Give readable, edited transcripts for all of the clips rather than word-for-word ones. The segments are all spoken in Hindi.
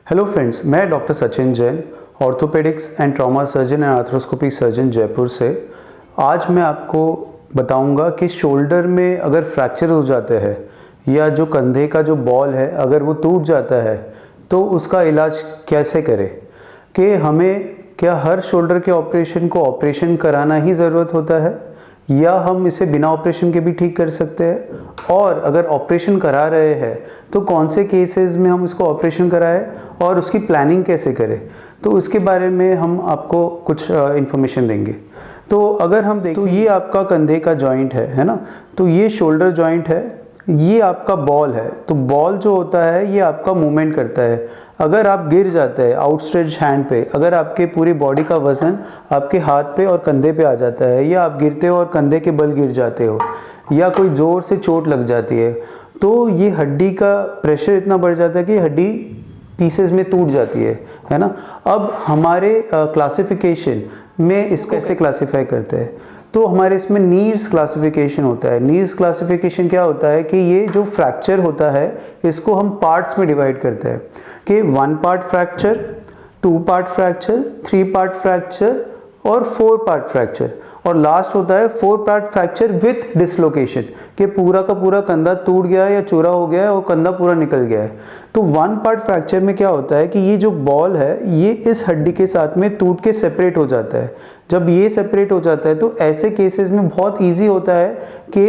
हेलो फ्रेंड्स, मैं doctor Sachin Jain, orthopaedics and trauma surgeon and arthroscopy surgeon Jaipur से। आज मैं आपको बताऊंगा कि शोल्डर में अगर फ्रैक्चर हो जाते हैं या जो कंधे का जो बॉल है अगर वो टूट जाता है तो उसका इलाज कैसे करें। कि हमें क्या हर शोल्डर के ऑपरेशन को ऑपरेशन कराना ही ज़रूरत होता है या हम इसे बिना ऑपरेशन के भी ठीक कर सकते हैं, और अगर ऑपरेशन करा रहे हैं तो कौन से केसेस में हम इसको ऑपरेशन कराएं और उसकी प्लानिंग कैसे करें। तो उसके बारे में हम आपको कुछ इन्फॉर्मेशन देंगे। तो अगर हम देखें तो ये आपका कंधे का जॉइंट है ना। तो ये शोल्डर जॉइंट है, ये आपका बॉल है। तो बॉल जो होता है ये आपका मूवमेंट करता है। अगर आप गिर जाते हैं आउटस्ट्रेच हैंड पे, अगर आपके पूरी बॉडी का वजन आपके हाथ पे और कंधे पे आ जाता है, या आप गिरते हो और कंधे के बल गिर जाते हो, या कोई ज़ोर से चोट लग जाती है, तो ये हड्डी का प्रेशर इतना बढ़ जाता है कि हड्डी पीसेस में टूट जाती है ना। अब हमारे क्लासिफिकेशन में इसको कैसे क्लासिफाई करते हैं, तो हमारे इसमें नीड्स क्लासिफिकेशन होता है। नीड्स क्लासिफिकेशन क्या होता है कि ये जो फ्रैक्चर होता है इसको हम पार्ट्स में डिवाइड करते हैं कि 1 part fracture, 2 part fracture, 3 part fracture और 4 पार्ट फ्रैक्चर, और लास्ट होता है 4 पार्ट फ्रैक्चर विथ डिसलोकेशन कि पूरा का पूरा कंधा टूट गया है या चूरा हो गया है और कंधा पूरा निकल गया है। तो 1 पार्ट फ्रैक्चर में क्या होता है कि ये जो बॉल है ये इस हड्डी के साथ में टूट के सेपरेट हो जाता है। जब ये सेपरेट हो जाता है तो ऐसे केसेस में बहुत ईजी होता है कि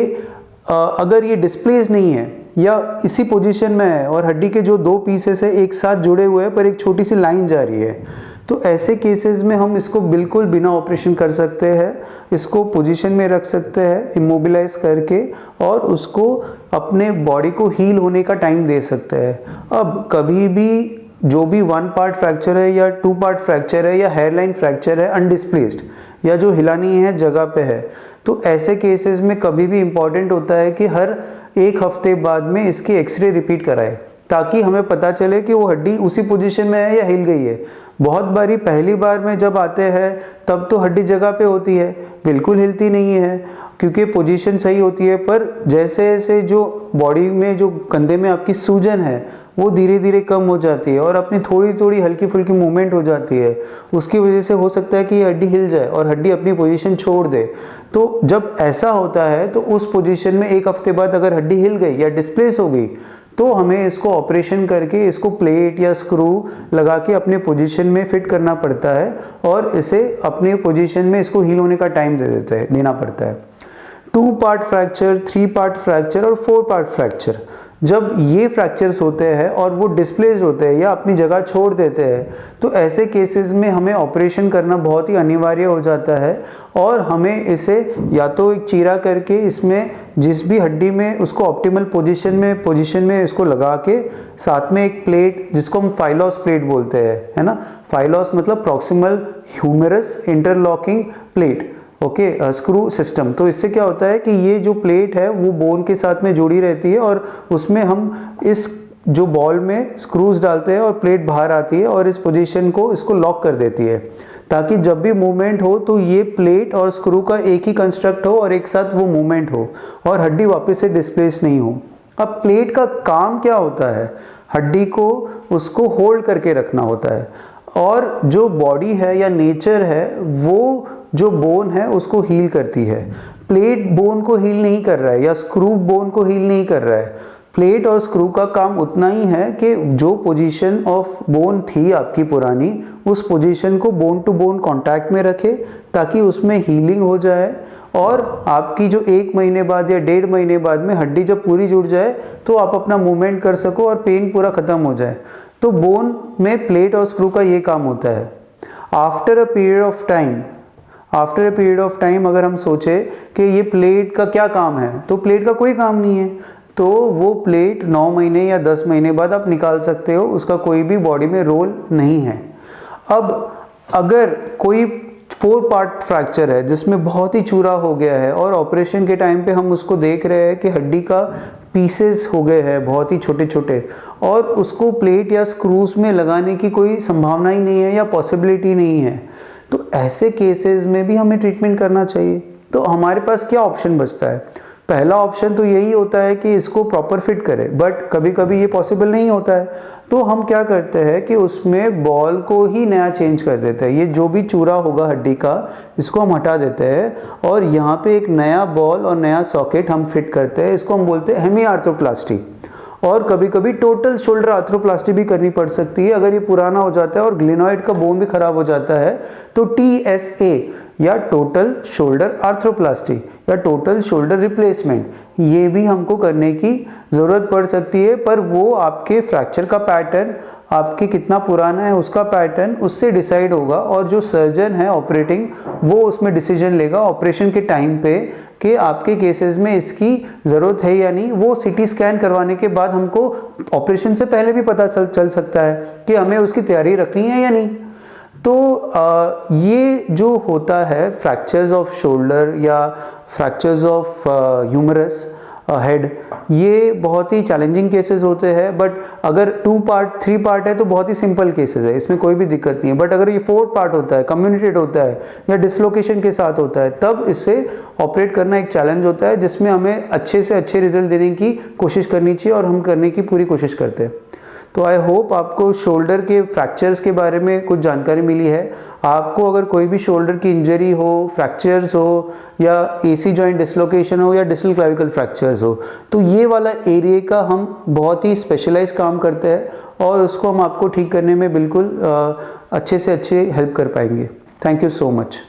अगर ये डिस्प्लेस नहीं है या इसी पोजीशन में है और हड्डी के जो 2 पीसेस है एक साथ जुड़े हुए हैं पर एक छोटी सी लाइन जा रही है, तो ऐसे केसेस में हम इसको बिल्कुल बिना ऑपरेशन कर सकते हैं। इसको पोजीशन में रख सकते हैं इमोबिलाइज करके, और उसको अपने बॉडी को हील होने का टाइम दे सकते हैं। अब कभी भी जो भी 1 पार्ट फ्रैक्चर है या 2 पार्ट फ्रैक्चर है या हेयरलाइन फ्रैक्चर है अनडिस्प्लेस्ड या जो हिलानी है जगह पे है, तो ऐसे केसेस में कभी भी इम्पॉर्टेंट होता है कि हर 1 हफ्ते बाद में इसकी एक्सरे रिपीट कराए ताकि हमें पता चले कि वो हड्डी उसी पोजीशन में है या हिल गई है। बहुत बारी पहली बार में जब आते हैं तब तो हड्डी जगह पे होती है, बिल्कुल हिलती नहीं है क्योंकि पोजीशन सही होती है, पर जैसे जैसे जो बॉडी में जो कंधे में आपकी सूजन है वो धीरे धीरे कम हो जाती है और अपनी थोड़ी थोड़ी हल्की फुल्की मूवमेंट हो जाती है, उसकी वजह से हो सकता है कि ये हड्डी हिल जाए और हड्डी अपनी पोजीशन छोड़ दे। तो जब ऐसा होता है तो उस पोजीशन में 1 हफ्ते बाद अगर हड्डी हिल गई या डिस्प्लेस हो गई तो हमें इसको ऑपरेशन करके इसको प्लेट या स्क्रू लगा के अपने पोजीशन में फिट करना पड़ता है और इसे अपने पोजीशन में इसको हील होने का टाइम देना पड़ता है। 2 पार्ट फ्रैक्चर, 3 पार्ट फ्रैक्चर और 4 पार्ट फ्रैक्चर, जब ये फ्रैक्चर्स होते हैं और वो डिस्प्लेस होते हैं या अपनी जगह छोड़ देते हैं तो ऐसे केसेस में हमें ऑपरेशन करना बहुत ही अनिवार्य हो जाता है, और हमें इसे या तो एक चीरा करके इसमें जिस भी हड्डी में उसको ऑप्टिमल पोजीशन में इसको लगा के साथ में एक प्लेट जिसको हम फाइलॉस प्लेट बोलते हैं, है ना। फाइलॉस मतलब proximal humerus interlocking plate, okay, screw system. तो इससे क्या होता है कि ये जो प्लेट है वो बोन के साथ में जुड़ी रहती है और उसमें हम इस जो बॉल में स्क्रूज डालते हैं और प्लेट बाहर आती है और इस पोजीशन को इसको लॉक कर देती है ताकि जब भी मूवमेंट हो तो ये प्लेट और स्क्रू का एक ही कंस्ट्रक्ट हो और एक साथ वो मूवमेंट हो और हड्डी वापस से डिस्प्लेस नहीं हो। अब प्लेट का काम क्या होता है, हड्डी को उसको होल्ड करके रखना होता है, और जो बॉडी है या नेचर है वो जो बोन है उसको हील करती है। प्लेट बोन को हील नहीं कर रहा है या स्क्रू बोन को हील नहीं कर रहा है। प्लेट और स्क्रू का काम उतना ही है कि जो पोजीशन ऑफ बोन थी आपकी पुरानी, उस पोजीशन को बोन टू बोन कांटेक्ट में रखे ताकि उसमें हीलिंग हो जाए, और आपकी जो 1 महीने बाद या 1.5 महीने बाद में हड्डी जब पूरी जुड़ जाए तो आप अपना मूवमेंट कर सको और पेन पूरा ख़त्म हो जाए। तो बोन में प्लेट और स्क्रू का ये काम होता है। After a period of time अगर हम सोचे कि ये प्लेट का क्या काम है, तो प्लेट का कोई काम नहीं है, तो वो प्लेट 9 महीने या 10 महीने बाद आप निकाल सकते हो, उसका कोई भी बॉडी में रोल नहीं है। अब अगर कोई 4 पार्ट फ्रैक्चर है जिसमें बहुत ही चूरा हो गया है और ऑपरेशन के टाइम पे हम उसको देख रहे हैं कि हड्डी का पीसेस हो गए हैं बहुत ही छोटे छोटे, और उसको प्लेट या स्क्रूज में लगाने की कोई संभावना ही नहीं है या पॉसिबिलिटी नहीं है, तो ऐसे केसेस में भी हमें ट्रीटमेंट करना चाहिए। तो हमारे पास क्या ऑप्शन बचता है, पहला ऑप्शन तो यही होता है कि इसको प्रॉपर फिट करें, बट कभी कभी ये पॉसिबल नहीं होता है, तो हम क्या करते हैं कि उसमें बॉल को ही नया चेंज कर देते हैं। ये जो भी चूरा होगा हड्डी का, इसको हम हटा देते हैं और यहाँ पे एक नया बॉल और नया सॉकेट हम फिट करते हैं। इसको हम बोलते हैं हेमी आर्थ्रोप्लास्टी। और कभी कभी टोटल शोल्डर आर्थ्रोप्लास्टी भी करनी पड़ सकती है अगर ये पुराना हो जाता है और ग्लिनॉइड का बोन भी खराब हो जाता है, तो TSA या टोटल शोल्डर आर्थ्रोप्लास्टी या टोटल शोल्डर रिप्लेसमेंट, ये भी हमको करने की ज़रूरत पड़ सकती है। पर वो आपके फ्रैक्चर का पैटर्न, आपके कितना पुराना है उसका पैटर्न, उससे डिसाइड होगा और जो सर्जन है ऑपरेटिंग, वो उसमें डिसीजन लेगा ऑपरेशन के टाइम पे कि आपके केसेस में इसकी ज़रूरत है या नहीं। वो CT स्कैन करवाने के बाद हमको ऑपरेशन से पहले भी पता चल सकता है कि हमें उसकी तैयारी रखनी है या नहीं। तो ये जो होता है फ्रैक्चर्स ऑफ शोल्डर या फ्रैक्चर्स ऑफ ह्यूमरस हेड, ये बहुत ही चैलेंजिंग केसेस होते हैं। बट अगर 2 पार्ट 3 पार्ट है तो बहुत ही सिंपल केसेस है, इसमें कोई भी दिक्कत नहीं है। बट अगर ये 4 पार्ट होता है, कम्युनिकेट होता है या डिसलोकेशन के साथ होता है, तब इससे ऑपरेट करना एक चैलेंज होता है, जिसमें हमें अच्छे से अच्छे रिजल्ट देने की कोशिश करनी चाहिए और हम करने की पूरी कोशिश करते हैं। तो आई होप आपको शोल्डर के फ्रैक्चर्स के बारे में कुछ जानकारी मिली है। आपको अगर कोई भी शोल्डर की इंजरी हो, फ्रैक्चर्स हो या AC जॉइंट डिसलोकेशन हो या डिस्टल क्लाविकल फ्रैक्चर्स हो, तो ये वाला एरिया का हम बहुत ही स्पेशलाइज काम करते हैं और उसको हम आपको ठीक करने में बिल्कुल अच्छे से अच्छे हेल्प कर पाएंगे। Thank you so much.